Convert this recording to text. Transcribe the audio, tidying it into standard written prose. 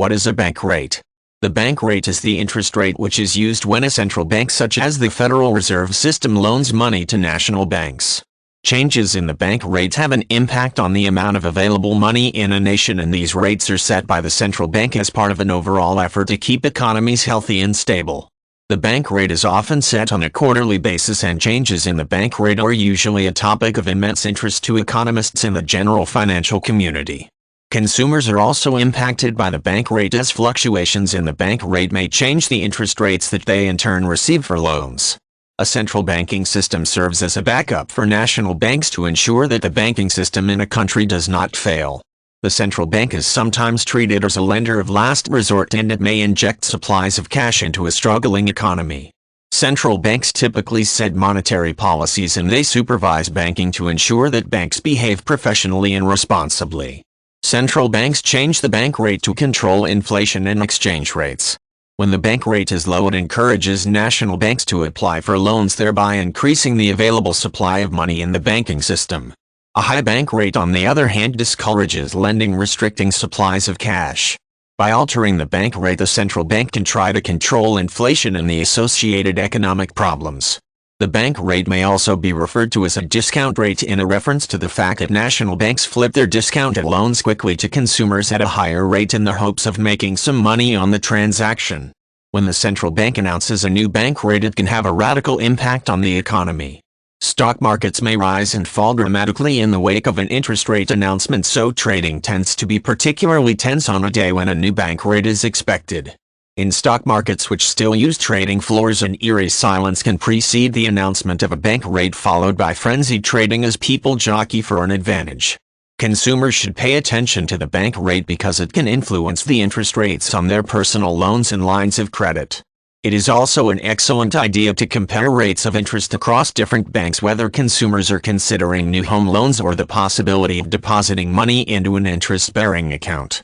What is a bank rate? The bank rate is the interest rate which is used when a central bank such as the Federal Reserve System loans money to national banks. Changes in the bank rate have an impact on the amount of available money in a nation, and these rates are set by the central bank as part of an overall effort to keep economies healthy and stable. The bank rate is often set on a quarterly basis, and changes in the bank rate are usually a topic of immense interest to economists in the general financial community. Consumers are also impacted by the bank rate, as fluctuations in the bank rate may change the interest rates that they in turn receive for loans. A central banking system serves as a backup for national banks to ensure that the banking system in a country does not fail. The central bank is sometimes treated as a lender of last resort, and it may inject supplies of cash into a struggling economy. Central banks typically set monetary policies, and they supervise banking to ensure that banks behave professionally and responsibly. Central banks change the bank rate to control inflation and exchange rates. When the bank rate is low, it encourages national banks to apply for loans, thereby increasing the available supply of money in the banking system. A high bank rate, on the other hand, discourages lending, restricting supplies of cash. By altering the bank rate, the central bank can try to control inflation and the associated economic problems. The bank rate may also be referred to as a discount rate, in a reference to the fact that national banks flip their discounted loans quickly to consumers at a higher rate in the hopes of making some money on the transaction. When the central bank announces a new bank rate, it can have a radical impact on the economy. Stock markets may rise and fall dramatically in the wake of an interest rate announcement, so trading tends to be particularly tense on a day when a new bank rate is expected. In stock markets which still use trading floors, an eerie silence can precede the announcement of a bank rate, followed by frenzied trading as people jockey for an advantage. Consumers should pay attention to the bank rate because it can influence the interest rates on their personal loans and lines of credit. It is also an excellent idea to compare rates of interest across different banks, whether consumers are considering new home loans or the possibility of depositing money into an interest-bearing account.